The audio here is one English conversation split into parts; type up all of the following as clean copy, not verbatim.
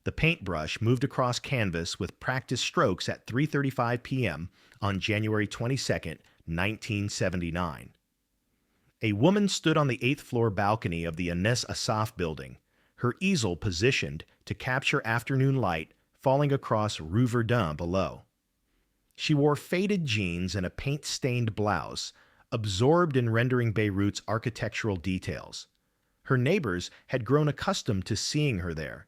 The paintbrush moved across canvas with practice strokes at 3:35 p.m. on January 22, 1979. A woman stood on the eighth floor balcony of the Anes Asaf building, her easel positioned to capture afternoon light falling across Rue Verdun below. She wore faded jeans and a paint-stained blouse, absorbed in rendering Beirut's architectural details. Her neighbors had grown accustomed to seeing her there.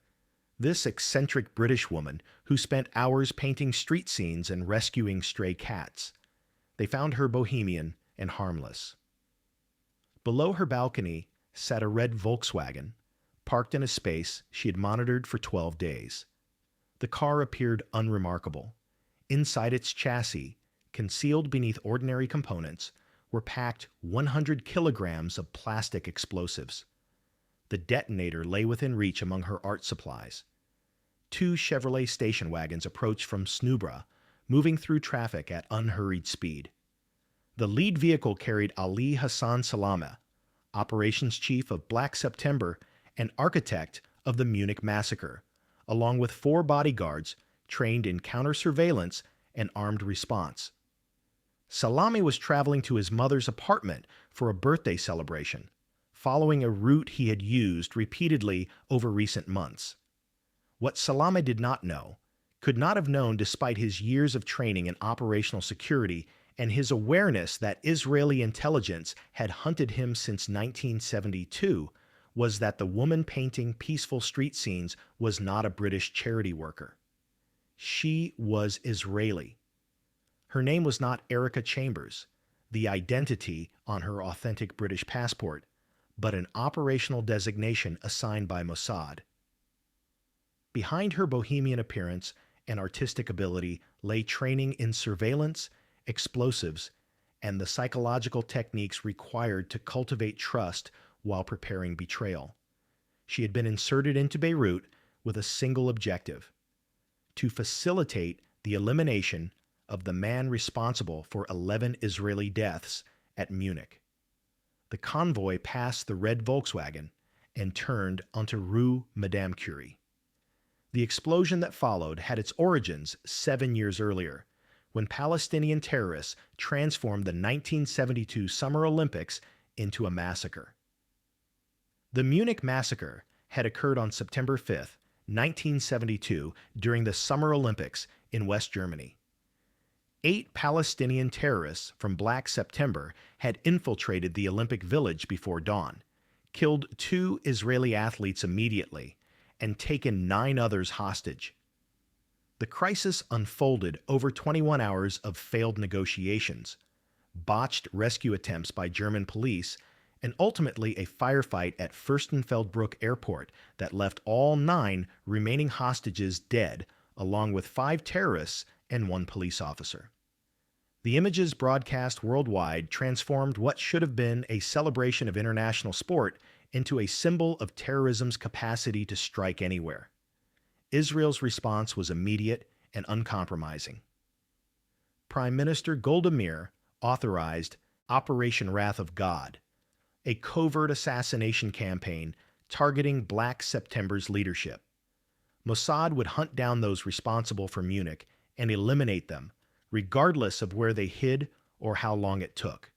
This eccentric British woman who spent hours painting street scenes and rescuing stray cats. They found her bohemian and harmless. Below her balcony sat a red Volkswagen, parked in a space she had monitored for 12 days. The car appeared unremarkable. Inside its chassis, concealed beneath ordinary components, were packed 100 kilograms of plastic explosives. The detonator lay within reach among her art supplies. Two Chevrolet station wagons approached from Snubra, moving through traffic at unhurried speed. The lead vehicle carried Ali Hassan Salama, operations chief of Black September and architect of the Munich massacre, along with 4 bodyguards trained in counter-surveillance and armed response. Salami was traveling to his mother's apartment for a birthday celebration, following a route he had used repeatedly over recent months. What Salami did not know, could not have known despite his years of training in operational security and his awareness that Israeli intelligence had hunted him since 1972, was that the woman painting peaceful street scenes was not a British charity worker. She was Israeli. Her name was not Erica Chambers, the identity on her authentic British passport, but an operational designation assigned by Mossad. Behind her bohemian appearance and artistic ability lay training in surveillance, explosives, and the psychological techniques required to cultivate trust while preparing betrayal. She had been inserted into Beirut with a single objective: to facilitate the elimination of the man responsible for 11 Israeli deaths at Munich. The convoy passed the red Volkswagen and turned onto Rue Madame Curie. The explosion that followed had its origins 7 years earlier, when Palestinian terrorists transformed the 1972 Summer Olympics into a massacre. The Munich massacre had occurred on September 5, 1972, during the Summer Olympics in West Germany. 8 Palestinian terrorists from Black September had infiltrated the Olympic Village before dawn, killed 2 Israeli athletes immediately, and taken 9 others hostage. The crisis unfolded over 21 hours of failed negotiations, botched rescue attempts by German police, and ultimately a firefight at Fürstenfeldbruck Airport that left all 9 remaining hostages dead, along with 5 terrorists and 1 police officer. The images broadcast worldwide transformed what should have been a celebration of international sport into a symbol of terrorism's capacity to strike anywhere. Israel's response was immediate and uncompromising. Prime Minister Golda Meir authorized Operation Wrath of God, a covert assassination campaign targeting Black September's leadership. Mossad would hunt down those responsible for Munich and eliminate them, regardless of where they hid or how long it took.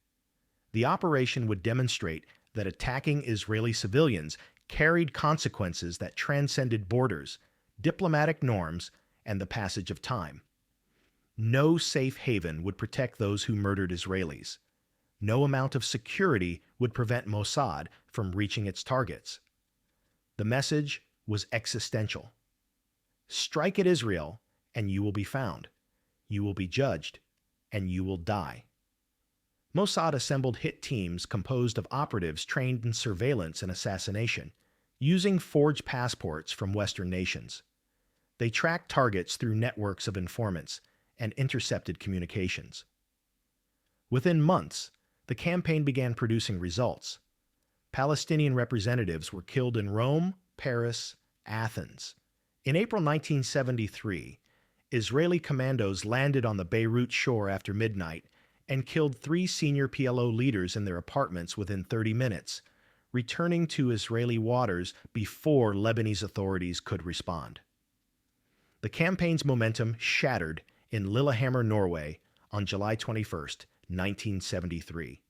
The operation would demonstrate that attacking Israeli civilians carried consequences that transcended borders, diplomatic norms, and the passage of time. No safe haven would protect those who murdered Israelis. No amount of security would prevent Mossad from reaching its targets. The message was existential. Strike at Israel, and you will be found. You will be judged, and you will die. Mossad assembled hit teams composed of operatives trained in surveillance and assassination, using forged passports from Western nations. They tracked targets through networks of informants and intercepted communications. Within months, the campaign began producing results. Palestinian representatives were killed in Rome, Paris, Athens. In April 1973, Israeli commandos landed on the Beirut shore after midnight and killed 3 senior PLO leaders in their apartments within 30 minutes, returning to Israeli waters before Lebanese authorities could respond. The campaign's momentum shattered in Lillehammer, Norway on July 21, 1973.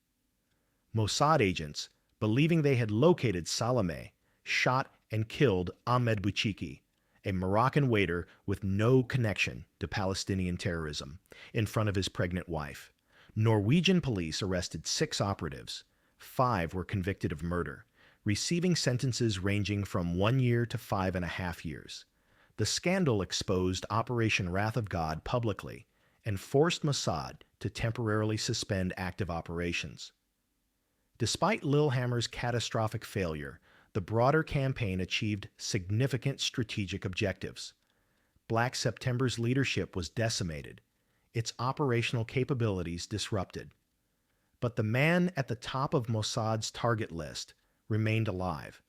Mossad agents, believing they had located Salome, shot and killed Ahmed Bouchiki, a Moroccan waiter with no connection to Palestinian terrorism, in front of his pregnant wife. Norwegian police arrested 6 operatives. 5 were convicted of murder, receiving sentences ranging from 1 year to 5.5 years. The scandal exposed Operation Wrath of God publicly and forced Mossad to temporarily suspend active operations. Despite Lillehammer's catastrophic failure, the broader campaign achieved significant strategic objectives. Black September's leadership was decimated, its operational capabilities disrupted. But the man at the top of Mossad's target list remained alive,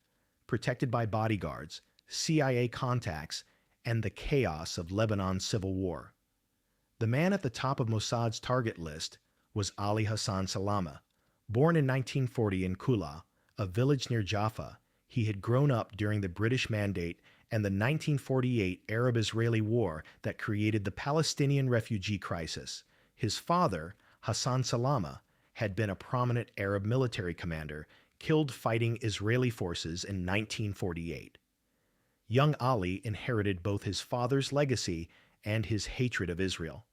protected by bodyguards, CIA contacts, and the chaos of Lebanon's civil war. The man at the top of Mossad's target list was Ali Hassan Salama. Born in 1940 in Kula, a village near Jaffa, he had grown up during the British Mandate and the 1948 Arab-Israeli War that created the Palestinian refugee crisis. His father, Hassan Salama, had been a prominent Arab military commander, killed fighting Israeli forces in 1948. Young Ali inherited both his father's legacy and his hatred of Israel,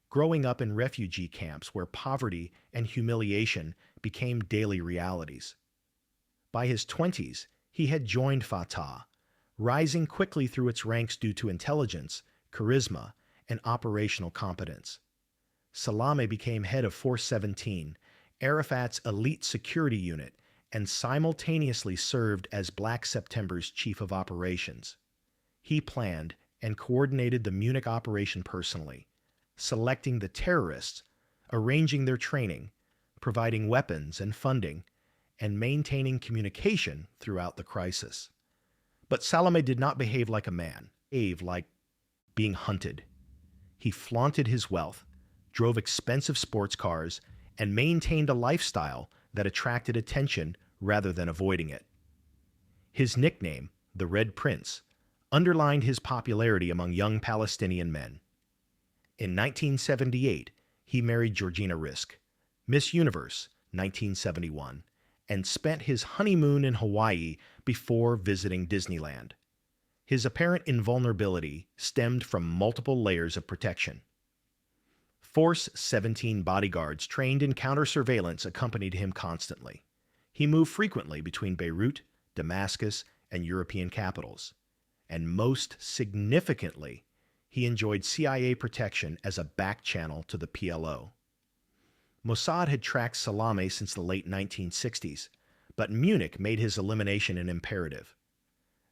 growing up in refugee camps where poverty and humiliation became daily realities. By his 20s, he had joined Fatah, rising quickly through its ranks due to intelligence, charisma, and operational competence. Salame became head of Force 17, Arafat's elite security unit, and simultaneously served as Black September's chief of operations. He planned and coordinated the Munich operation personally, selecting the terrorists, arranging their training, providing weapons and funding, and maintaining communication throughout the crisis. But Salame did not behave like a man, behaved like being hunted. He flaunted his wealth, drove expensive sports cars, and maintained a lifestyle that attracted attention rather than avoiding it. His nickname, the Red Prince, underlined his popularity among young Palestinian men. In 1978, he married Georgina Risk, Miss Universe, 1971, and spent his honeymoon in Hawaii before visiting Disneyland. His apparent invulnerability stemmed from multiple layers of protection. Force 17 bodyguards trained in counter-surveillance accompanied him constantly. He moved frequently between Beirut, Damascus, and European capitals. And most significantly, he enjoyed CIA protection as a back channel to the PLO. Mossad had tracked Salame since the late 1960s, but Munich made his elimination an imperative.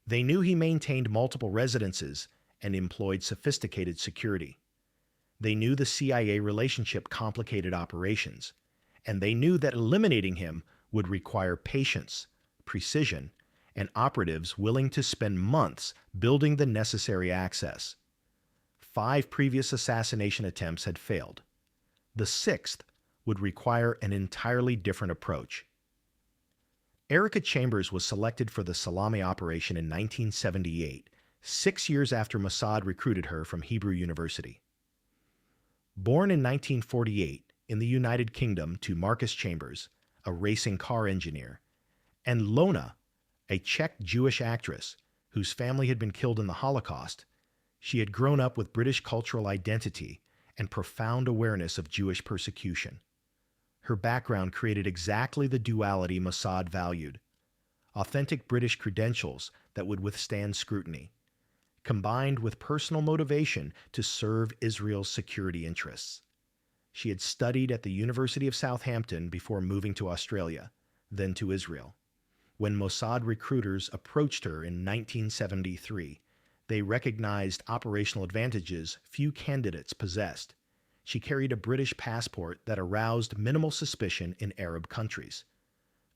They knew he maintained multiple residences and employed sophisticated security. They knew the CIA relationship complicated operations, and they knew that eliminating him would require patience, precision, and operatives willing to spend months building the necessary access. 5 previous assassination attempts had failed. The 6th would require an entirely different approach. Erica Chambers was selected for the Salame operation in 1978, 6 years after Mossad recruited her from Hebrew University. Born in 1948 in the United Kingdom to Marcus Chambers, a racing car engineer, and Lona, a Czech Jewish actress whose family had been killed in the Holocaust, she had grown up with British cultural identity and profound awareness of Jewish persecution. Her background created exactly the duality Mossad valued: authentic British credentials that would withstand scrutiny, combined with personal motivation to serve Israel's security interests. She had studied at the University of Southampton before moving to Australia, then to Israel. When Mossad recruiters approached her in 1973, they recognized operational advantages few candidates possessed. She carried a British passport that aroused minimal suspicion in Arab countries.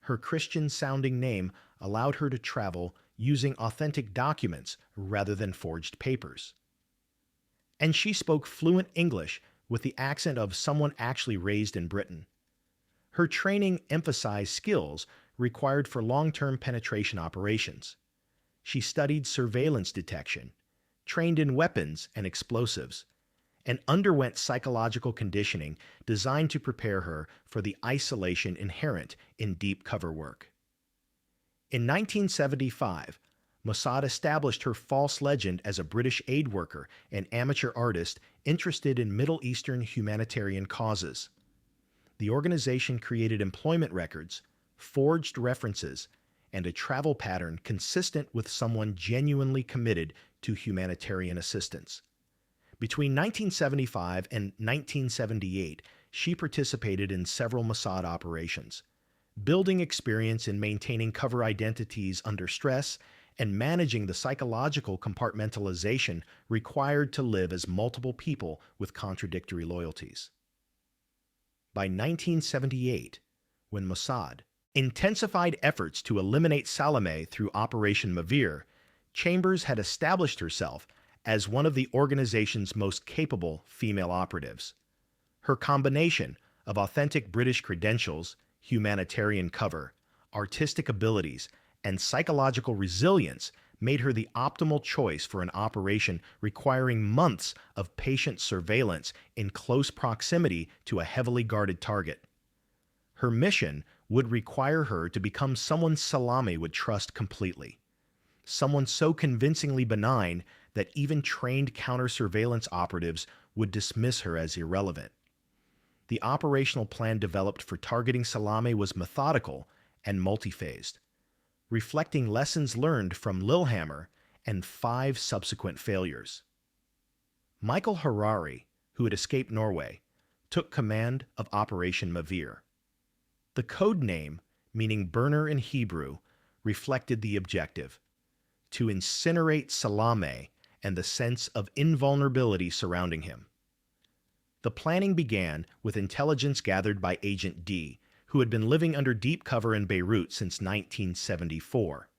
Her Christian-sounding name allowed her to travel using authentic documents rather than forged papers. And she spoke fluent English with the accent of someone actually raised in Britain. Her training emphasized skills required for long-term penetration operations. She studied surveillance detection, trained in weapons and explosives, and underwent psychological conditioning designed to prepare her for the isolation inherent in deep cover work. In 1975, Mossad established her false legend as a British aid worker and amateur artist interested in Middle Eastern humanitarian causes. The organization created employment records, forged references, and a travel pattern consistent with someone genuinely committed to humanitarian assistance. Between 1975 and 1978, she participated in several Mossad operations, building experience in maintaining cover identities under stress and managing the psychological compartmentalization required to live as multiple people with contradictory loyalties. By 1978, when Mossad intensified efforts to eliminate Salome through Operation Mavir, Chambers had established herself as one of the organization's most capable female operatives. Her combination of authentic British credentials, humanitarian cover, artistic abilities, and psychological resilience made her the optimal choice for an operation requiring months of patient surveillance in close proximity to a heavily guarded target. Her mission would require her to become someone Salome would trust completely, someone so convincingly benign that even trained counter-surveillance operatives would dismiss her as irrelevant. The operational plan developed for targeting Salome was methodical and multi-phased, reflecting lessons learned from Lillehammer and 5 subsequent failures. Michael Harari, who had escaped Norway, took command of Operation Mavir. The code name, meaning burner in Hebrew, reflected the objective: to incinerate Salome and the sense of invulnerability surrounding him. The planning began with intelligence gathered by Agent D, who had been living under deep cover in Beirut since 1974.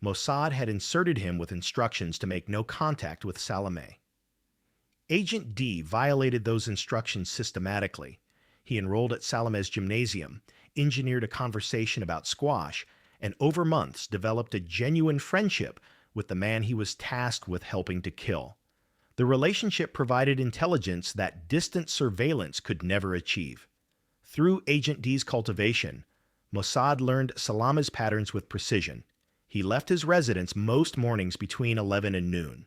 Mossad had inserted him with instructions to make no contact with Salome. Agent D violated those instructions systematically. He enrolled at Salome's gymnasium, engineered a conversation about squash, and over months developed a genuine friendship with the man he was tasked with helping to kill. The relationship provided intelligence that distant surveillance could never achieve. Through Agent D's cultivation, Mossad learned Salome's patterns with precision. He left his residence most mornings between 11 and noon.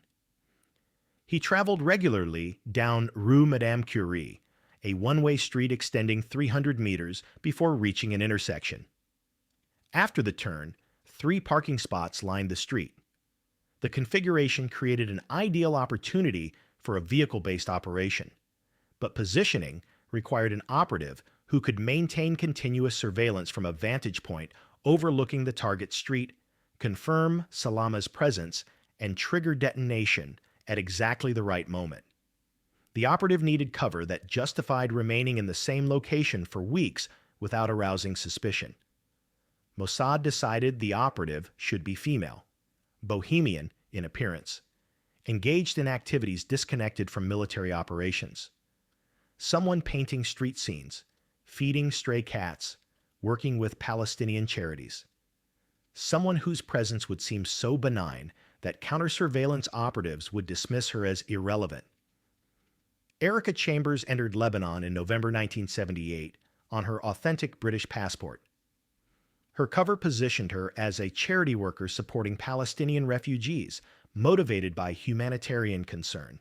He traveled regularly down Rue Madame Curie, a one-way street extending 300 meters before reaching an intersection. After the turn, 3 parking spots lined the street. The configuration created an ideal opportunity for a vehicle-based operation, but positioning required an operative who could maintain continuous surveillance from a vantage point overlooking the target street, confirm Salome's presence, and trigger detonation at exactly the right moment. The operative needed cover that justified remaining in the same location for weeks without arousing suspicion. Mossad decided the operative should be female, bohemian in appearance, engaged in activities disconnected from military operations. Someone painting street scenes, feeding stray cats, working with Palestinian charities. Someone whose presence would seem so benign that counter-surveillance operatives would dismiss her as irrelevant. Erica Chambers entered Lebanon in November 1978 on her authentic British passport. Her cover positioned her as a charity worker supporting Palestinian refugees, motivated by humanitarian concern.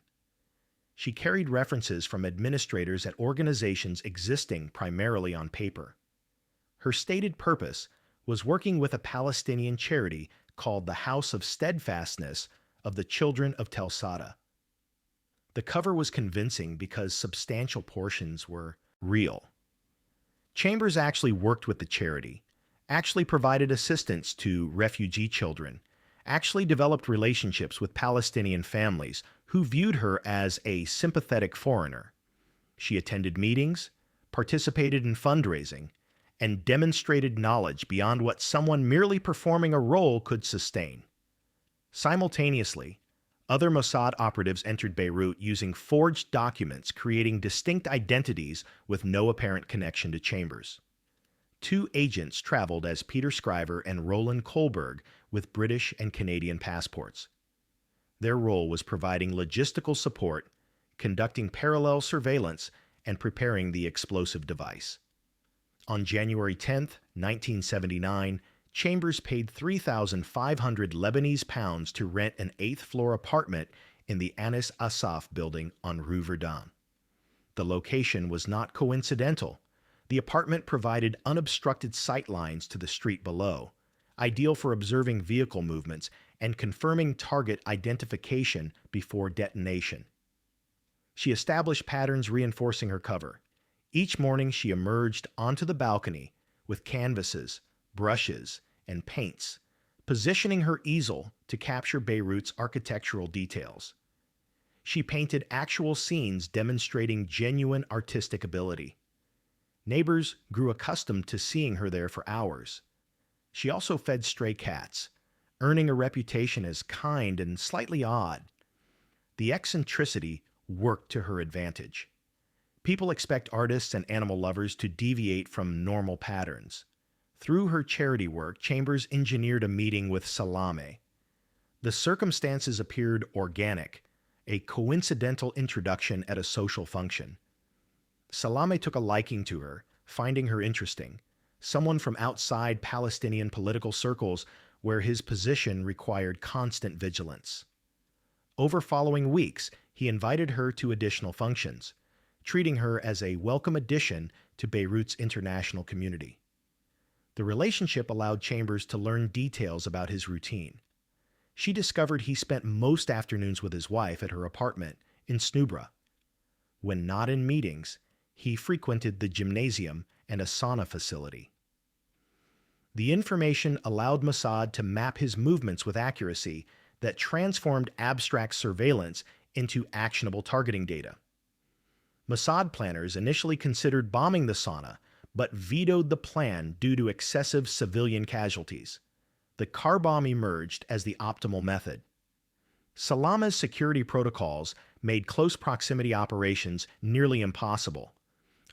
She carried references from administrators at organizations existing primarily on paper. Her stated purpose was working with a Palestinian charity called the House of Steadfastness of the Children of Tel Sada. The cover was convincing because substantial portions were real. Chambers actually worked with the charity, actually provided assistance to refugee children, actually developed relationships with Palestinian families who viewed her as a sympathetic foreigner. She attended meetings, participated in fundraising, and demonstrated knowledge beyond what someone merely performing a role could sustain. Simultaneously, other Mossad operatives entered Beirut using forged documents, creating distinct identities with no apparent connection to Chambers. 2 agents traveled as Peter Scriver and Roland Kohlberg with British and Canadian passports. Their role was providing logistical support, conducting parallel surveillance, and preparing the explosive device. On January 10, 1979, Chambers paid 3,500 Lebanese pounds to rent an eighth-floor apartment in the Anis Asaf building on Rue Verdun. The location was not coincidental. The apartment provided unobstructed sight lines to the street below, ideal for observing vehicle movements and confirming target identification before detonation. She established patterns reinforcing her cover. Each morning she emerged onto the balcony with canvases, brushes, and paints, positioning her easel to capture Beirut's architectural details. She painted actual scenes demonstrating genuine artistic ability. Neighbors grew accustomed to seeing her there for hours. She also fed stray cats, earning a reputation as kind and slightly odd. The eccentricity worked to her advantage. People expect artists and animal lovers to deviate from normal patterns. Through her charity work, Chambers engineered a meeting with Salame. The circumstances appeared organic, a coincidental introduction at a social function. Salame took a liking to her, finding her interesting, someone from outside Palestinian political circles where his position required constant vigilance. Over following weeks, he invited her to additional functions, treating her as a welcome addition to Beirut's international community. The relationship allowed Chambers to learn details about his routine. She discovered he spent most afternoons with his wife at her apartment in Snubra. When not in meetings, he frequented the gymnasium and a sauna facility. The information allowed Mossad to map his movements with accuracy that transformed abstract surveillance into actionable targeting data. Mossad planners initially considered bombing the sauna, but vetoed the plan due to excessive civilian casualties. The car bomb emerged as the optimal method. Salame's security protocols made close proximity operations nearly impossible.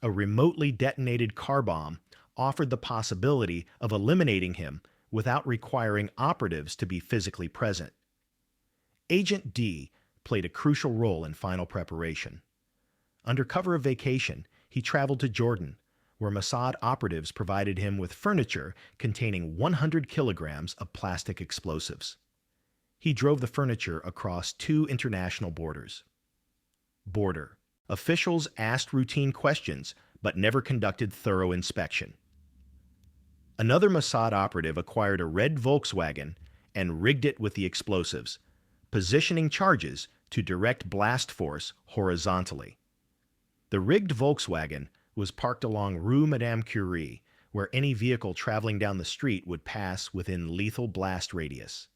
A remotely detonated car bomb offered the possibility of eliminating him without requiring operatives to be physically present. Agent D played a crucial role in final preparation. Under cover of vacation, he traveled to Jordan, where Mossad operatives provided him with furniture containing 100 kilograms of plastic explosives. He drove the furniture across 2 international borders. Border. Officials asked routine questions, but never conducted thorough inspection. Another Mossad operative acquired a red Volkswagen and rigged it with the explosives, positioning charges to direct blast force horizontally. The rigged Volkswagen was parked along Rue Madame Curie, where any vehicle traveling down the street would pass within lethal blast radius.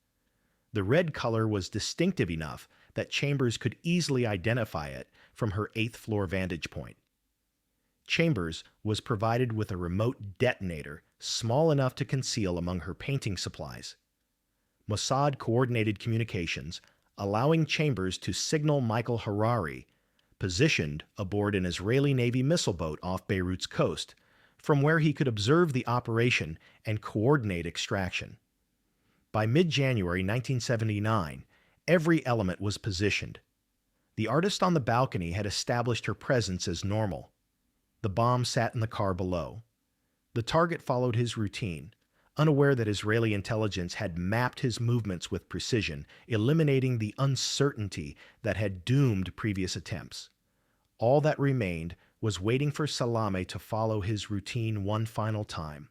The red color was distinctive enough that Chambers could easily identify it from her 8th-floor vantage point. Chambers was provided with a remote detonator small enough to conceal among her painting supplies. Mossad coordinated communications, allowing Chambers to signal Michael Harari, positioned aboard an Israeli Navy missile boat off Beirut's coast, from where he could observe the operation and coordinate extraction. By mid-January 1979, every element was positioned. The artist on the balcony had established her presence as normal. The bomb sat in the car below. The target followed his routine, unaware that Israeli intelligence had mapped his movements with precision, eliminating the uncertainty that had doomed previous attempts. All that remained was waiting for Salame to follow his routine one final time.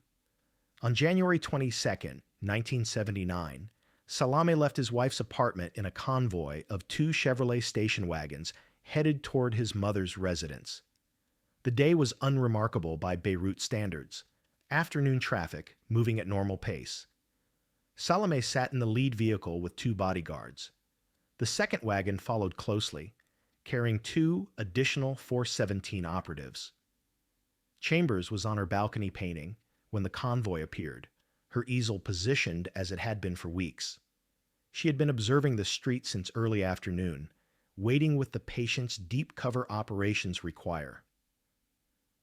On January 22, 1979, Salame left his wife's apartment in a convoy of 2 Chevrolet station wagons headed toward his mother's residence. The day was unremarkable by Beirut standards. Afternoon traffic moving at normal pace. Salame sat in the lead vehicle with 2 bodyguards. The second wagon followed closely, carrying 2 additional 417 operatives. Chambers was on her balcony painting when the convoy appeared, her easel positioned as it had been for weeks. She had been observing the street since early afternoon, waiting with the patience deep cover operations require.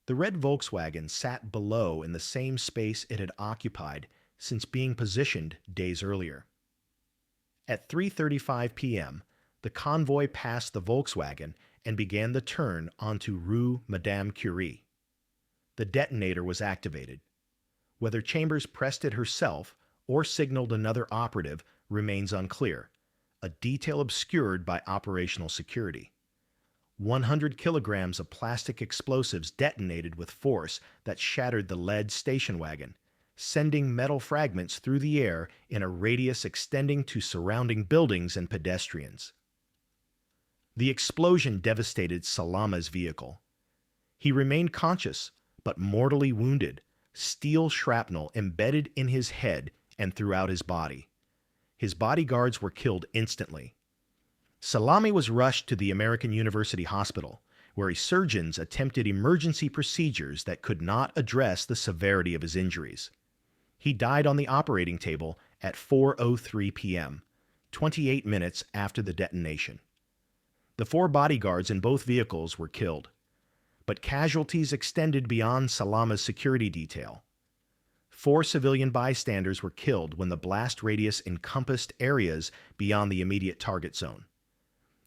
The red Volkswagen sat below in the same space it had occupied since being positioned days earlier. At 3:35 p.m., the convoy passed the Volkswagen and began the turn onto Rue Madame Curie. The detonator was activated. Whether Chambers pressed it herself or signaled another operative remains unclear, a detail obscured by operational security. 100 kilograms of plastic explosives detonated with force that shattered the lead station wagon, sending metal fragments through the air in a radius extending to surrounding buildings and pedestrians. The explosion devastated Salama's vehicle. He remained conscious, but mortally wounded, steel shrapnel embedded in his head and throughout his body. His bodyguards were killed instantly. Salami was rushed to the American University Hospital, where surgeons attempted emergency procedures that could not address the severity of his injuries. He died on the operating table at 4:03 p.m., 28 minutes after the detonation. The 4 bodyguards in both vehicles were killed, but casualties extended beyond Salama's security detail. 4 civilian bystanders were killed when the blast radius encompassed areas beyond the immediate target zone.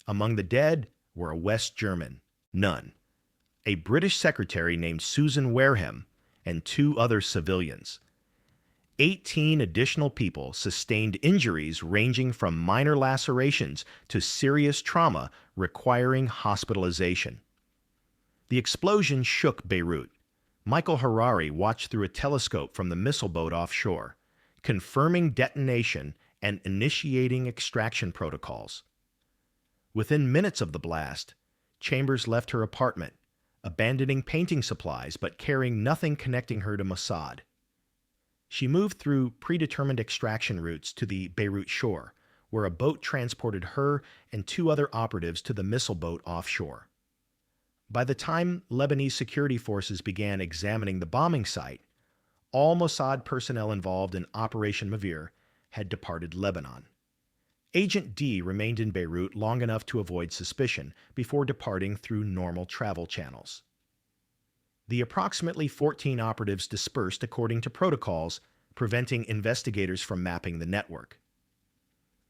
Among the dead were a West German, none, a British secretary named Susan Wareham, and 2 other civilians. 18 additional people sustained injuries ranging from minor lacerations to serious trauma requiring hospitalization. The explosion shook Beirut. Michael Harari watched through a telescope from the missile boat offshore, confirming detonation and initiating extraction protocols. Within minutes of the blast, Chambers left her apartment, abandoning painting supplies but carrying nothing connecting her to Mossad. She moved through predetermined extraction routes to the Beirut shore, where a boat transported her and 2 other operatives to the missile boat offshore. By the time Lebanese security forces began examining the bombing site, all Mossad personnel involved in Operation Mavir had departed Lebanon. Agent D remained in Beirut long enough to avoid suspicion before departing through normal travel channels. The approximately 14 operatives dispersed according to protocols, preventing investigators from mapping the network.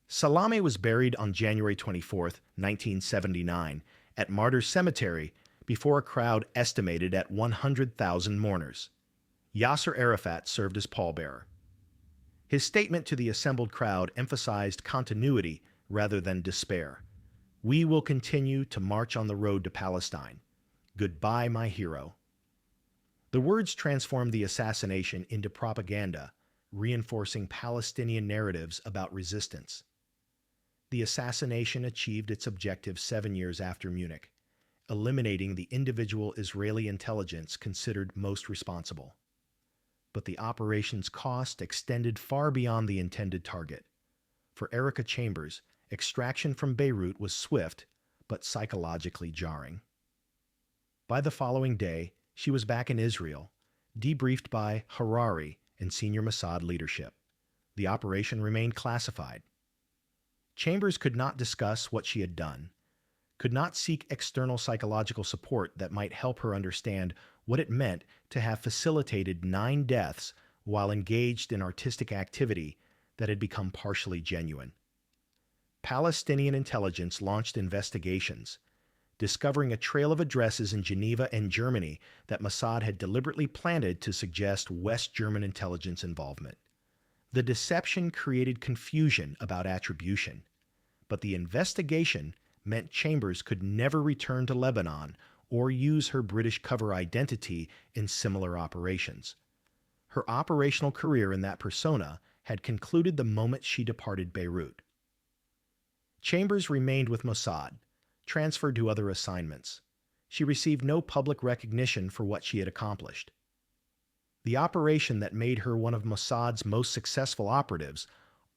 Salame was buried on January 24, 1979, at Martyrs Cemetery before a crowd estimated at 100,000 mourners. Yasser Arafat served as pallbearer. His statement to the assembled crowd emphasized continuity rather than despair. "We will continue to march on the road to Palestine. Goodbye, my hero." The words transformed the assassination into propaganda, reinforcing Palestinian narratives about resistance. The assassination achieved its objective 7 years after Munich, eliminating the individual Israeli intelligence considered most responsible. But the operation's cost extended far beyond the intended target. For Erica Chambers, extraction from Beirut was swift, but psychologically jarring. By the following day, she was back in Israel, debriefed by Harari and senior Mossad leadership. The operation remained classified. Chambers could not discuss what she had done, could not seek external psychological support that might help her understand what it meant to have facilitated 9 deaths while engaged in artistic activity that had become partially genuine. Palestinian intelligence launched investigations, discovering a trail of addresses in Geneva and Germany that Mossad had deliberately planted to suggest West German intelligence involvement. The deception created confusion about attribution, but the investigation meant Chambers could never return to Lebanon or use her British cover identity in similar operations. Her operational career in that persona had concluded the moment she departed Beirut. Chambers remained with Mossad, transferred to other assignments. She received no public recognition for what she had accomplished. The operation that made her one of Mossad's most successful operatives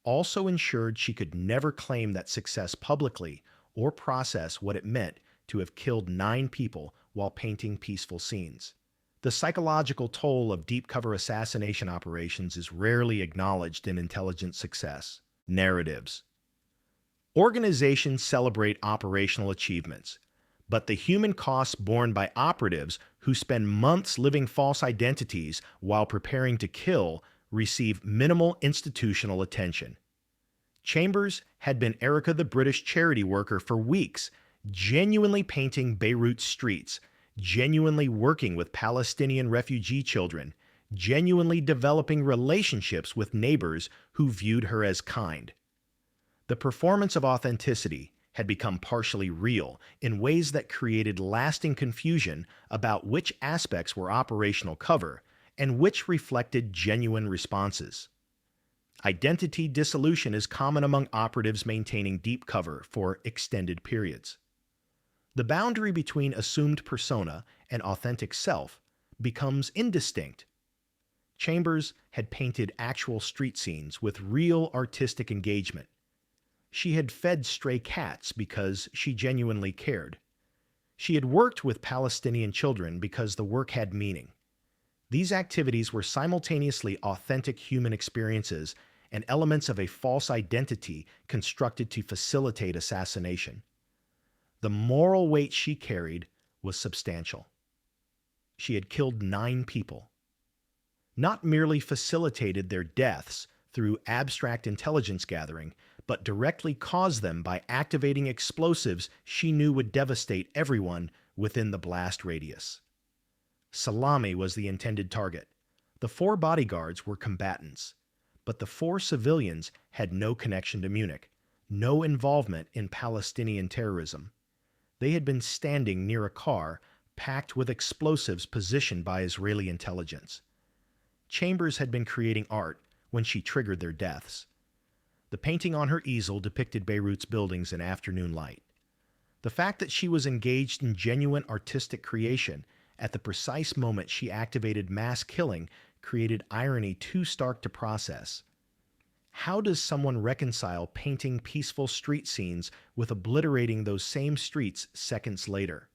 also ensured she could never claim that success publicly or process what it meant to have killed 9 people while painting peaceful scenes. The psychological toll of deep cover assassination operations is rarely acknowledged in intelligence success narratives. Organizations celebrate operational achievements, but the human costs borne by operatives who spend months living false identities while preparing to kill receive minimal institutional attention. Chambers had been Erica the British charity worker for weeks, genuinely painting Beirut's streets, genuinely working with Palestinian refugee children, genuinely developing relationships with neighbors who viewed her as kind. The performance of authenticity had become partially real in ways that created lasting confusion about which aspects were operational cover and which reflected genuine responses. Identity dissolution is common among operatives maintaining deep cover for extended periods. The boundary between assumed persona and authentic self becomes indistinct. Chambers had painted actual street scenes with real artistic engagement. She had fed stray cats because she genuinely cared. She had worked with Palestinian children because the work had meaning. These activities were simultaneously authentic human experiences and elements of a false identity constructed to facilitate assassination. The moral weight she carried was substantial. She had killed 9 people. Not merely facilitated their deaths through abstract intelligence gathering, but directly caused them by activating explosives she knew would devastate everyone within the blast radius. Salami was the intended target. The 4 bodyguards were combatants, but the 4 civilians had no connection to Munich, no involvement in Palestinian terrorism. They had been standing near a car packed with explosives positioned by Israeli intelligence. Chambers had been creating art when she triggered their deaths. The painting on her easel depicted Beirut's buildings in afternoon light. The fact that she was engaged in genuine artistic creation at the precise moment she activated mass killing created irony too stark to process. How does someone reconcile painting peaceful street scenes with obliterating those same streets seconds later?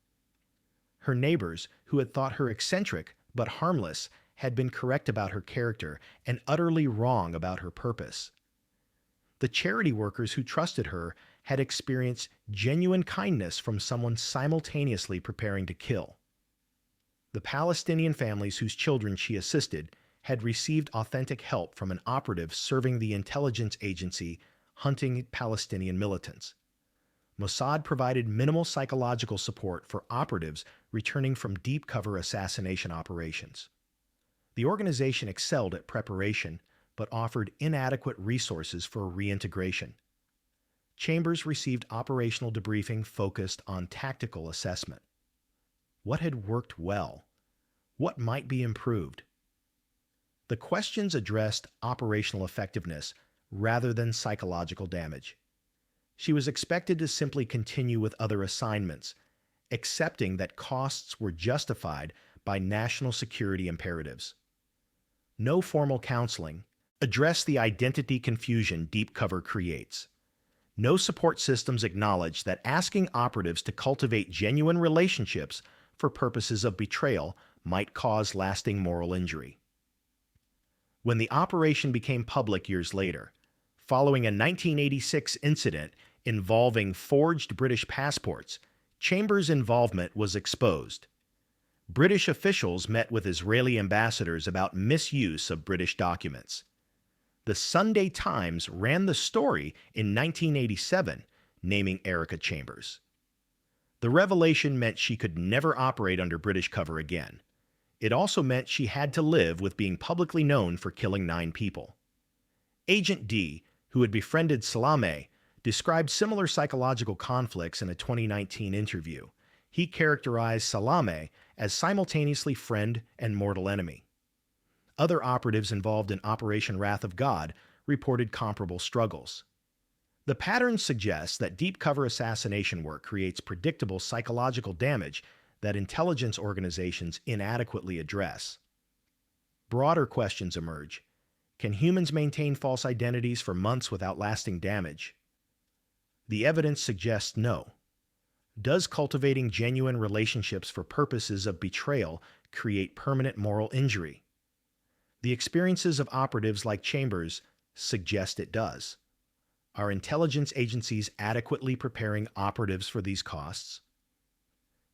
Her neighbors, who had thought her eccentric but harmless, had been correct about her character and utterly wrong about her purpose. The charity workers who trusted her had experienced genuine kindness from someone simultaneously preparing to kill. The Palestinian families whose children she assisted had received authentic help from an operative serving the intelligence agency hunting Palestinian militants. Mossad provided minimal psychological support for operatives returning from deep cover assassination operations. The organization excelled at preparation, but offered inadequate resources for reintegration. Chambers received operational debriefing focused on tactical assessment. What had worked well? What might be improved? The questions addressed operational effectiveness rather than psychological damage. She was expected to simply continue with other assignments, accepting that costs were justified by national security imperatives. No formal counseling addressed the identity confusion deep cover creates. No support systems acknowledge that asking operatives to cultivate genuine relationships for purposes of betrayal might cause lasting moral injury. When the operation became public years later, following a 1986 incident involving forged British passports, Chambers' involvement was exposed. British officials met with Israeli ambassadors about misuse of British documents. The Sunday Times ran the story in 1987, naming Erica Chambers. The revelation meant she could never operate under British cover again. It also meant she had to live with being publicly known for killing 9 people. Agent D, who had befriended Salame, described similar psychological conflicts in a 2019 interview. He characterized Salame as simultaneously friend and mortal enemy. Other operatives involved in Operation Wrath of God reported comparable struggles. The pattern suggests that deep cover assassination work creates predictable psychological damage that intelligence organizations inadequately address. Broader questions emerge. Can humans maintain false identities for months without lasting damage? The evidence suggests no. Does cultivating genuine relationships for purposes of betrayal create permanent moral injury? The experiences of operatives like Chambers suggest it does. Are intelligence agencies adequately preparing operatives for these costs?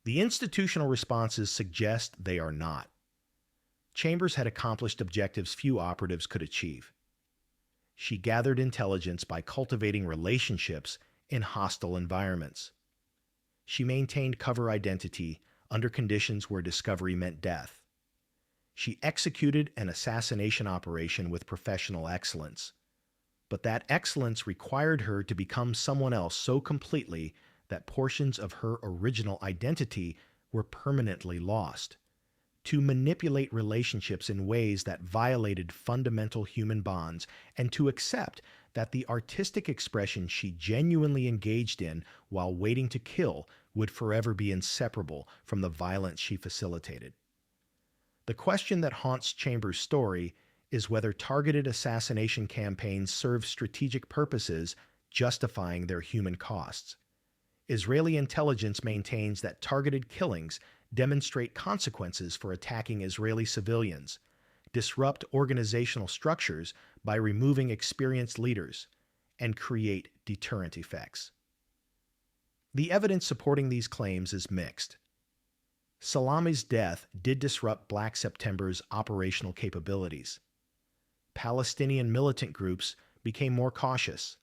The institutional responses suggest they are not. Chambers had accomplished objectives few operatives could achieve. She gathered intelligence by cultivating relationships in hostile environments. She maintained cover identity under conditions where discovery meant death. She executed an assassination operation with professional excellence. But that excellence required her to become someone else so completely that portions of her original identity were permanently lost. To manipulate relationships in ways that violated fundamental human bonds, and to accept that the artistic expression she genuinely engaged in while waiting to kill would forever be inseparable from the violence she facilitated. The question that haunts Chambers' story is whether targeted assassination campaigns serve strategic purposes justifying their human costs. Israeli intelligence maintains that targeted killings demonstrate consequences for attacking Israeli civilians, disrupt organizational structures by removing experienced leaders, and create deterrent effects. The evidence supporting these claims is mixed. Salameh's death did disrupt Black September's operational capabilities. Palestinian militant groups became more cautious.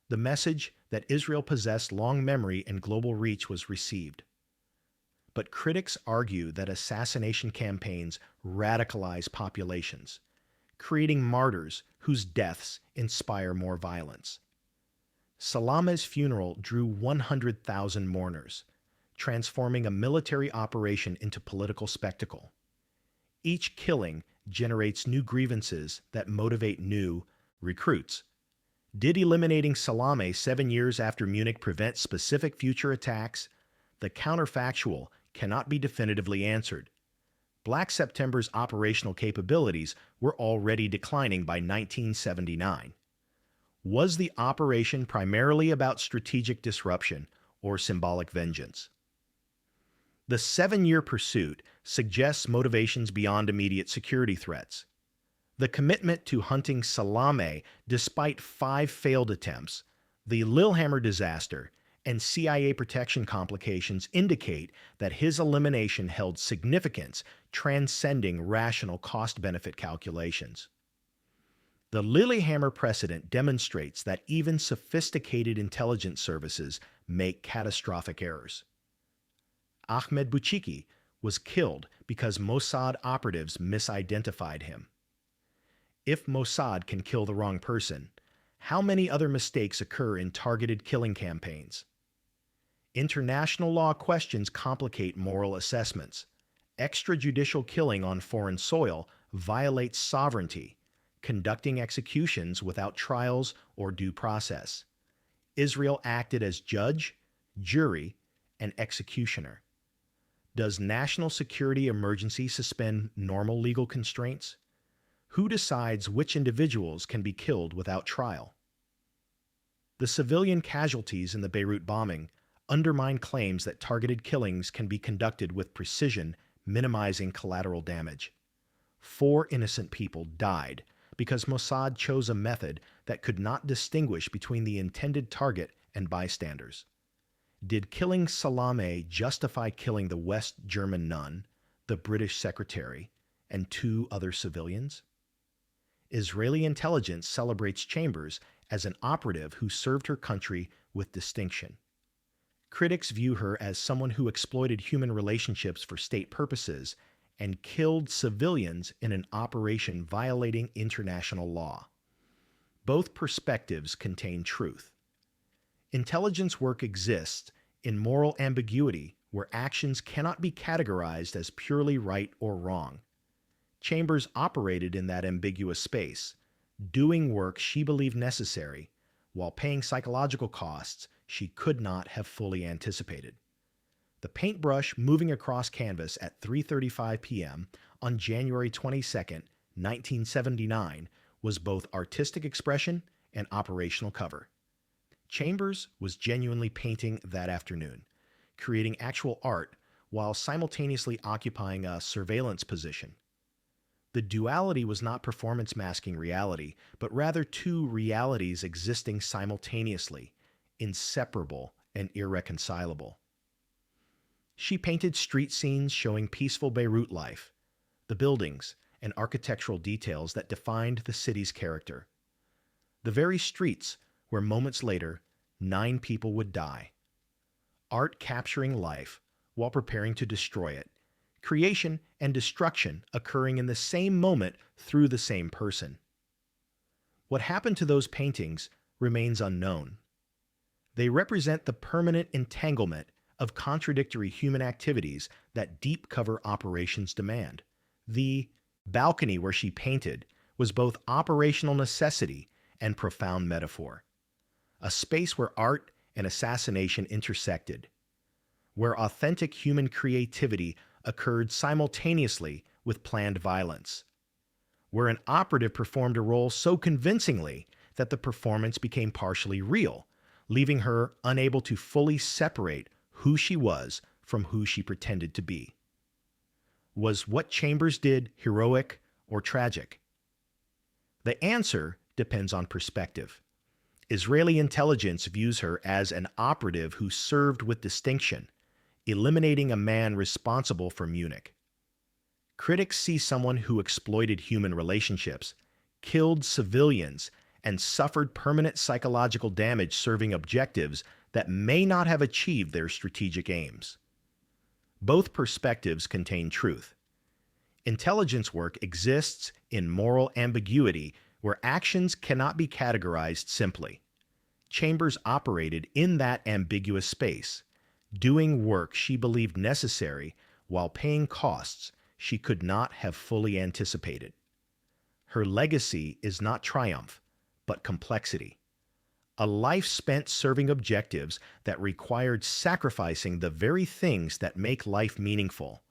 The message that Israel possessed long memory and global reach was received. But critics argue that assassination campaigns radicalize populations, creating martyrs whose deaths inspire more violence. Salameh's funeral drew 100,000 mourners, transforming a military operation into political spectacle. Each killing generates new grievances that motivate new recruits. Did eliminating Salameh 7 years after Munich prevent specific future attacks? The counterfactual cannot be definitively answered. Black September's operational capabilities were already declining by 1979. Was the operation primarily about strategic disruption or symbolic vengeance? The 7-year pursuit suggests motivations beyond immediate security threats. The commitment to hunting Salameh despite 5 failed attempts, the Lillehammer disaster, and CIA protection complications indicate that his elimination held significance transcending rational cost-benefit calculations. The Lillehammer precedent demonstrates that even sophisticated intelligence services make catastrophic errors. Ahmed Bouchiki was killed because Mossad operatives misidentified him. If Mossad can kill the wrong person, how many other mistakes occur in targeted killing campaigns? International law questions complicate moral assessments. Extrajudicial killing on foreign soil violates sovereignty, conducting executions without trials or due process. Israel acted as judge, jury, and executioner. Does national security emergency suspend normal legal constraints? Who decides which individuals can be killed without trial? The civilian casualties in the Beirut bombing undermine claims that targeted killings can be conducted with precision, minimizing collateral damage. 4 innocent people died because Mossad chose a method that could not distinguish between the intended target and bystanders. Did killing Salameh justify killing the West German nun, the British secretary, and 2 other civilians? Israeli intelligence celebrates Chambers as an operative who served her country with distinction. Critics view her as someone who exploited human relationships for state purposes and killed civilians in an operation violating international law. Both perspectives contain truth. Intelligence work exists in moral ambiguity where actions cannot be categorized as purely right or wrong. Chambers operated in that ambiguous space, doing work she believed necessary while paying psychological costs she could not have fully anticipated. The paintbrush moving across canvas at 3:35 p.m. on January 22, 1979, was both artistic expression and operational cover. Chambers was genuinely painting that afternoon, creating actual art while simultaneously occupying a surveillance position. The duality was not performance masking reality, but rather 2 realities existing simultaneously, inseparable and irreconcilable. She painted street scenes showing peaceful Beirut life, the buildings and architectural details that defined the city's character. the very streets where moments later 9 people would die. Art capturing life while preparing to destroy it, creation and destruction occurring in the same moment through the same person. What happened to those paintings remains unknown. They represent the permanent entanglement of contradictory human activities that deep cover operations demand. The balcony where she painted was both operational necessity and profound metaphor, a space where art and assassination intersected, where authentic human creativity occurred simultaneously with planned violence, where an operative performed a role so convincingly that the performance became partially real, leaving her unable to fully separate who she was from who she pretended to be. Was what Chambers did heroic or tragic? The answer depends on perspective. Israeli intelligence views her as an operative who served with distinction, eliminating a man responsible for Munich. Critics see someone who exploited human relationships, killed civilians, and suffered permanent psychological damage serving objectives that may not have achieved their strategic aims. Both perspectives contain truth. Intelligence work exists in moral ambiguity where actions cannot be categorized simply. Chambers operated in that ambiguous space, doing work she believed necessary while paying costs she could not have fully anticipated. Her legacy is not triumph, but complexity. A life spent serving objectives that required sacrificing the very things that make life meaningful: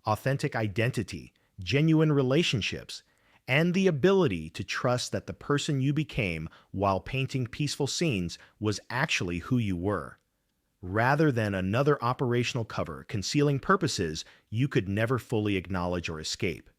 authentic identity, genuine relationships, and the ability to trust that the person you became while painting peaceful scenes was actually who you were, rather than another operational cover concealing purposes you could never fully acknowledge or escape.